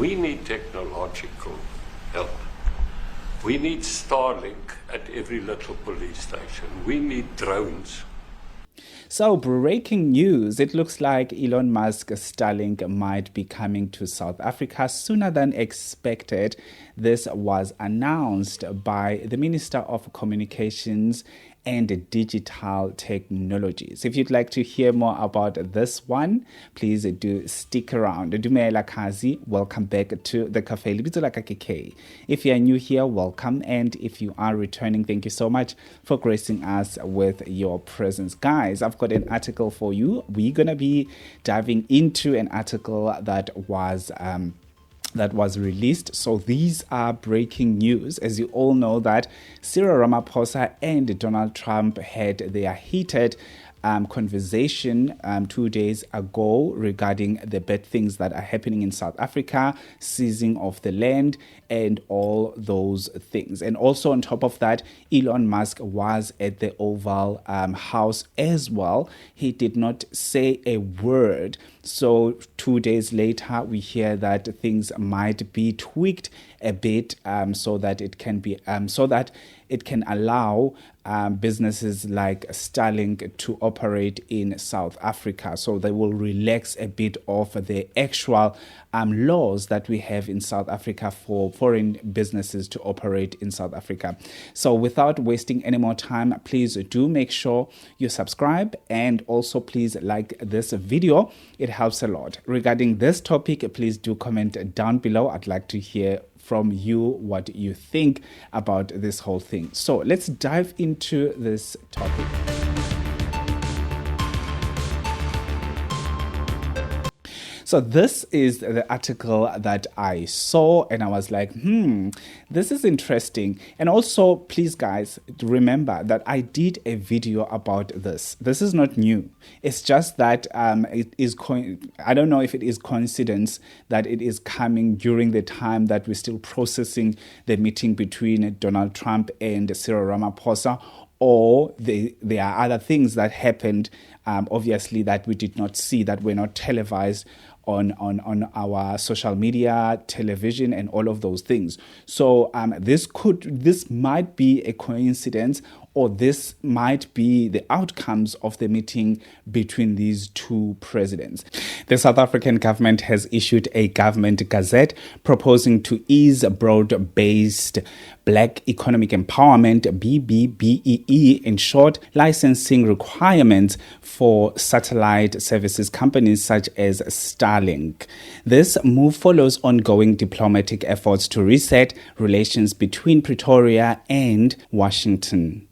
We need technological help. We need Starlink at every little police station. We need drones. So, breaking news, it looks like Elon Musk's Starlink might be coming to South Africa sooner than expected. This was announced by the Minister of Communications and Digital Technologies. If you'd like to hear more about this one, please do stick around. Dumela Kazi, welcome back to the Cafe. If you are new here, welcome. And if you are returning, thank you so much for gracing us with your presence. Guys, I've got an article for you. We're going to be diving into an article that was released. So these are breaking news. As you all know, that Cyril Ramaphosa and Donald Trump had their heated conversation 2 days ago regarding the bad things that are happening in South Africa, seizing of the land and all those things. And also on top of that, Elon Musk was at the Oval House as well. He did not say a word. So 2 days later, we hear that things might be tweaked a bit so that it can allow businesses like Starlink to operate in South Africa. So they will relax a bit of the actual laws that we have in South Africa for foreign businesses to operate in South Africa. So without wasting any more time, please do make sure you subscribe and also please like this video. It helps a lot. Regarding this topic, please do comment down below. I'd like to hear from you what you think about this whole thing. So let's dive into this topic. So this is the article that I saw and I was like, this is interesting. And also, please guys, remember that I did a video about this. This is not new. It's just that I don't know if it is coincidence that it is coming during the time that we're still processing the meeting between Donald Trump and Cyril Ramaphosa, or there are other things that happened, obviously, that we did not see, that were not televised on our social media, television, and all of those things. So this might be a coincidence, or this might be the outcomes of the meeting between these two presidents. The South African government has issued a government gazette proposing to ease broad-based Black Economic Empowerment, BBBEE in short, licensing requirements for satellite services companies such as Starlink. This move follows ongoing diplomatic efforts to reset relations between Pretoria and Washington,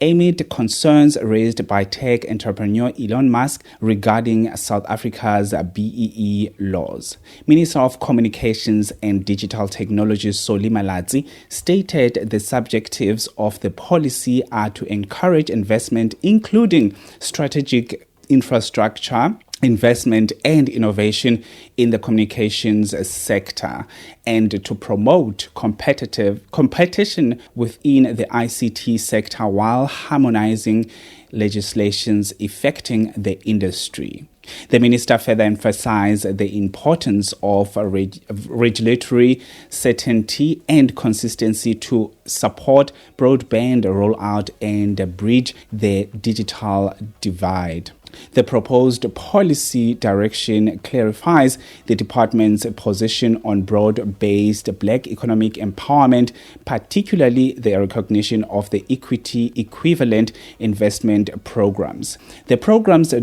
amid concerns raised by tech entrepreneur Elon Musk regarding South Africa's BEE laws. Minister of Communications and Digital Technologies Solly Malatsi stated the objectives of the policy are to encourage investment, including strategic infrastructure, investment and innovation in the communications sector, and to promote competition within the ICT sector while harmonizing legislations affecting the industry. The minister further emphasized the importance of regulatory certainty and consistency to support broadband rollout and bridge the digital divide. The proposed policy direction clarifies the department's position on broad-based Black economic empowerment, particularly the recognition of the equity equivalent investment programs. The programs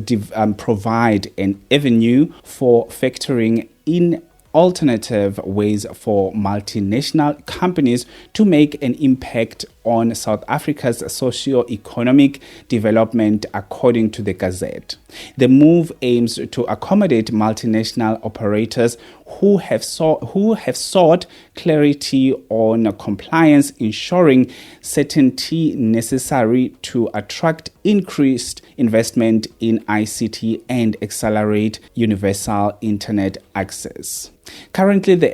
provide an avenue for factoring in alternative ways for multinational companies to make an impact on South Africa's socio-economic development, according to the Gazette. The move aims to accommodate multinational operators who have sought clarity on compliance, ensuring certainty necessary to attract increased investment in ICT and accelerate universal internet access. Currently, the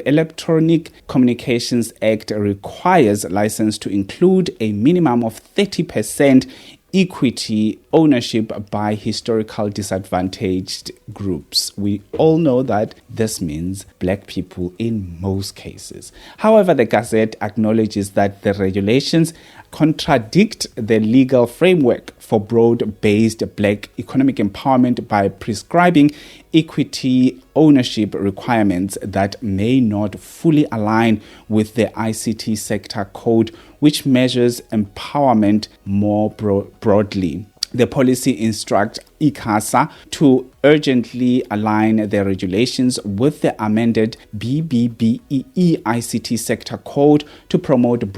Electronic Communications Act requires license to include a minimum of 30% equity ownership by historical disadvantaged groups. We all know that this means black people in most cases. However, the Gazette acknowledges that the regulations contradict the legal framework for broad-based black economic empowerment by prescribing equity ownership requirements that may not fully align with the ICT sector code, which measures empowerment more broadly. The policy instructs ICASA to urgently align their regulations with the amended BBBEE ICT sector code to promote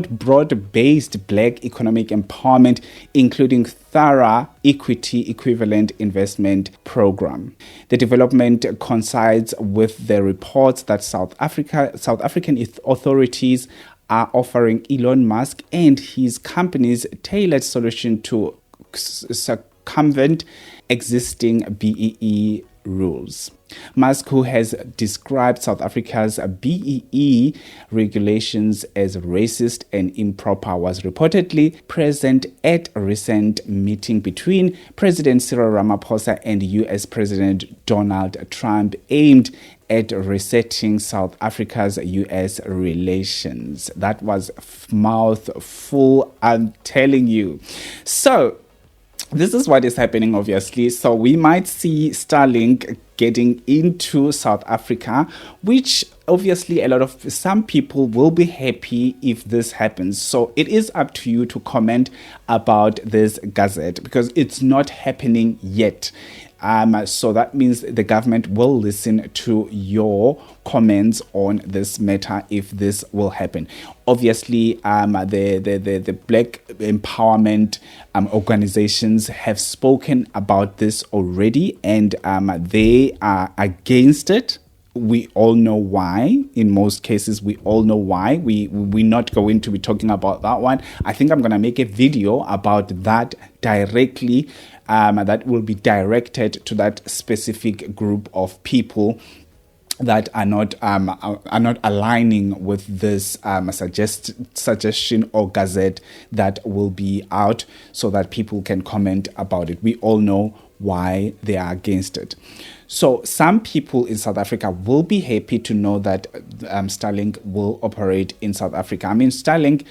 broad-based black economic empowerment, including thorough equity equivalent investment program. The development coincides with the reports that South African authorities are offering Elon Musk and his company's tailored solution to circumvent existing BEE rules. Musk, who has described South Africa's BEE regulations as racist and improper, was reportedly present at a recent meeting between President Cyril Ramaphosa and US President Donald Trump aimed at resetting South Africa's US relations. That was mouthful, I'm telling you. So, this is what is happening, obviously. So we might see Starlink getting into South Africa, which obviously some people will be happy if this happens. So it is up to you to comment about this Gazette because it's not happening yet. So that means the government will listen to your comments on this matter if this will happen. Obviously, the black empowerment organizations have spoken about this already, and they are against it. We all know why. In most cases, we all know why. We're not going to be talking about that one. I think I'm going to make a video about that directly. That will be directed to that specific group of people that are not aligning with this suggestion or gazette that will be out, so that people can comment about it. We all know why they are against it. So some people in South Africa will be happy to know that Starlink will operate in South Africa. I mean, Starlink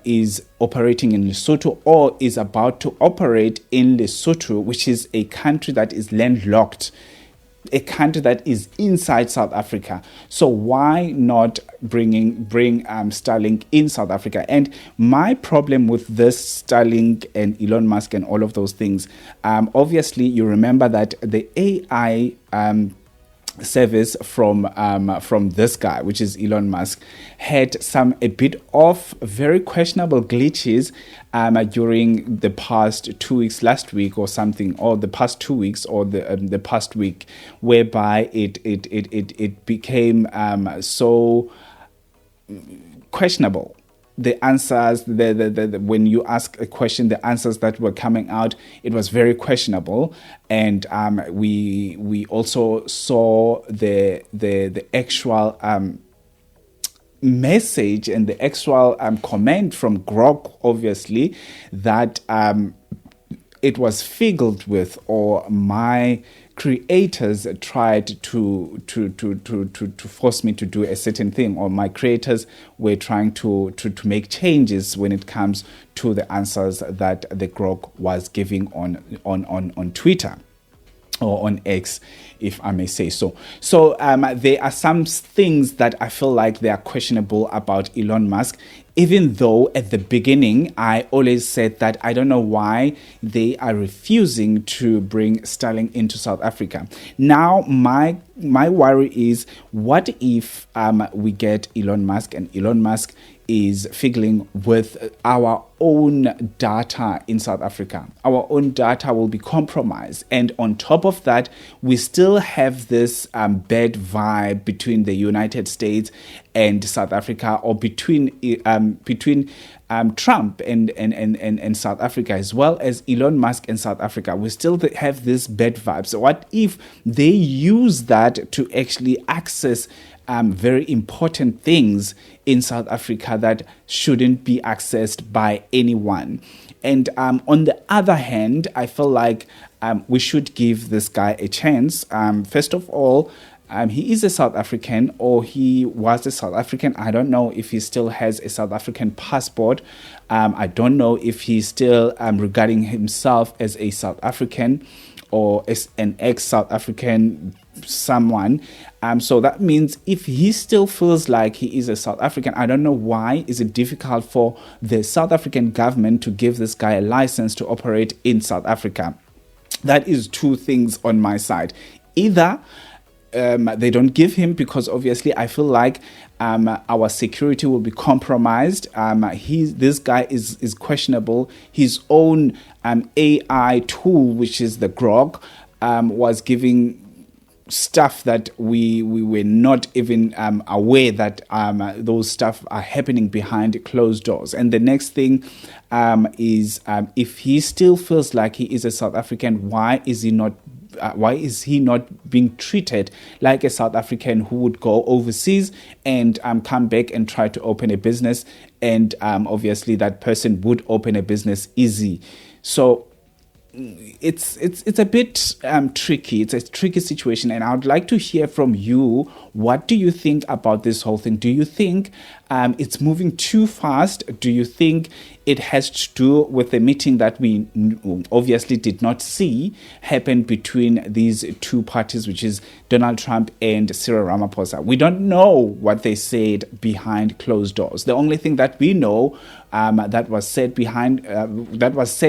is operating in Lesotho, or is about to operate in Lesotho, which is a country that is landlocked, a country that is inside South Africa. So why not bring Starlink in South Africa? And my problem with this Starlink and Elon Musk and all of those things, obviously you remember that the AI service from this guy, which is Elon Musk, had a bit of very questionable glitches during the past 2 weeks, last week or something, or the past 2 weeks, or the past week, whereby it became so questionable. The answers, when you ask a question, the answers that were coming out, it was very questionable, and we also saw the actual message and the actual comment from Grok, obviously, that it was filled with, or my creators tried to force me to do a certain thing, or my creators were trying to make changes when it comes to the answers that the Grok was giving on Twitter, or on X, if I may say so. So there are some things that I feel like they are questionable about Elon Musk, even though at the beginning I always said that I don't know why they are refusing to bring Starlink into South Africa. Now my worry is, what if we get Elon Musk, and Elon Musk is fiddling with our own data in South Africa? Our own data will be compromised, and on top of that, we still have this bad vibe between the United States and South Africa, or between between Trump and South Africa, as well as Elon Musk and South Africa. We still have this bad vibes. So what if they use that to actually access very important things in South Africa that shouldn't be accessed by anyone? And on the other hand, I feel like we should give this guy a chance. First of all, he is a South African, or he was a South African. I don't know if he still has a South African passport. I don't know if he's still regarding himself as a South African or as an ex-South African someone. So that means if he still feels like he is a South African, I don't know why is it difficult for the South African government to give this guy a license to operate in South Africa. That is two things on my side. Either they don't give him, because obviously I feel like our security will be compromised. This guy is questionable. His own AI tool, which is the Grok, was giving stuff that we were not even aware that those stuff are happening behind closed doors. And the next thing is if he still feels like he is a South African, why is he not being treated like a South African who would go overseas and come back and try to open a business? And obviously that person would open a business easy. So it's a bit tricky. It's a tricky situation, and I would like to hear from you. What do you think about this whole thing? Do you think it's moving too fast? Do you think it has to do with the meeting that we obviously did not see happen between these two parties, which is Donald Trump and Cyril Ramaphosa? We don't know what they said behind closed doors. The only thing that we know that was said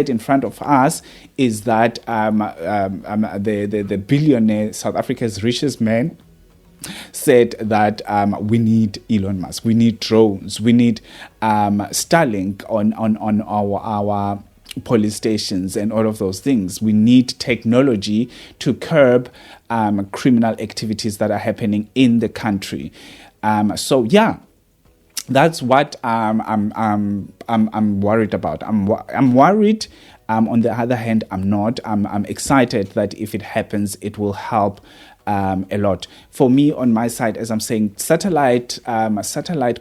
in front of us is that the billionaire, South Africa's richest man, said that we need Elon Musk, we need drones, we need Starlink on our police stations and all of those things. We need technology to curb criminal activities that are happening in the country. So yeah, that's what I'm worried about. I'm worried. On the other hand, I'm not. I'm excited that if it happens, it will help a lot. For me, on my side, as I'm saying, satellite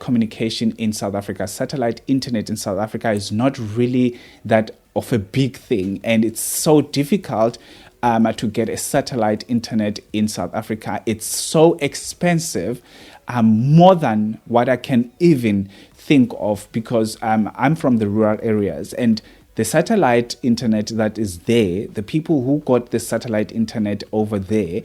communication in South Africa, satellite internet in South Africa is not really that of a big thing, and it's so difficult to get a satellite internet in South Africa. It's so expensive, more than what I can even think of, because I'm from the rural areas, and the satellite internet that is there, the people who got the satellite internet over there,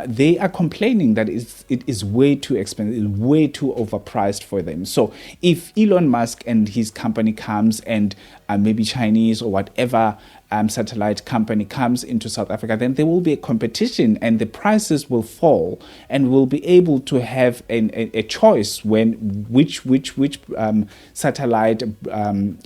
they are complaining that it is way too expensive, way too overpriced for them. So if Elon Musk and his company comes, and maybe Chinese or whatever satellite company comes into South Africa, then there will be a competition and the prices will fall, and we'll be able to have a choice which satellite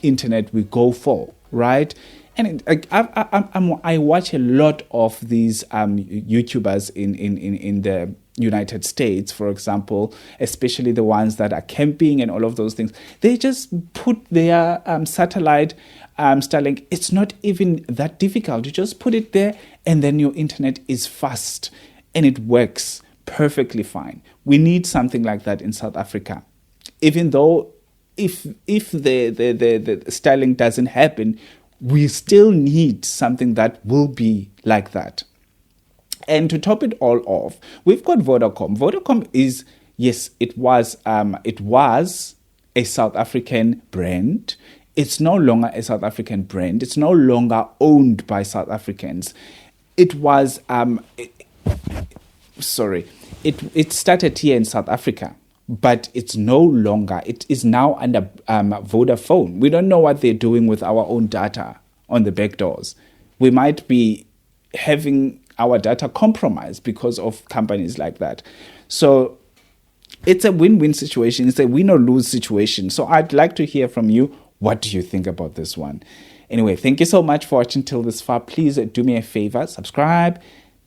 internet we go for, right? And I watch a lot of these YouTubers in the United States, for example, especially the ones that are camping and all of those things. They just put their satellite Starlink. It's not even that difficult. You just put it there, and then your internet is fast and it works perfectly fine. We need something like that in South Africa. Even though if the Starlink doesn't happen, we still need something that will be like that. And to top it all off, we've got Vodacom. Vodacom is, yes, it was a South African brand. It's no longer a South African brand. It's no longer owned by South Africans. It was, it started here in South Africa, but it's no longer. It is now under Vodafone. We don't know what they're doing with our own data on the back doors. We might be having our data compromised because of companies like that. So it's a win-win situation. It's a win or lose situation. So I'd like to hear from you. What do you think about this one? Anyway, thank you so much for watching till this far. Please do me a favor, subscribe,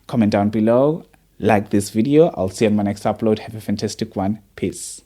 comment down below, like this video. I'll see you on my next upload. Have a fantastic one. Peace.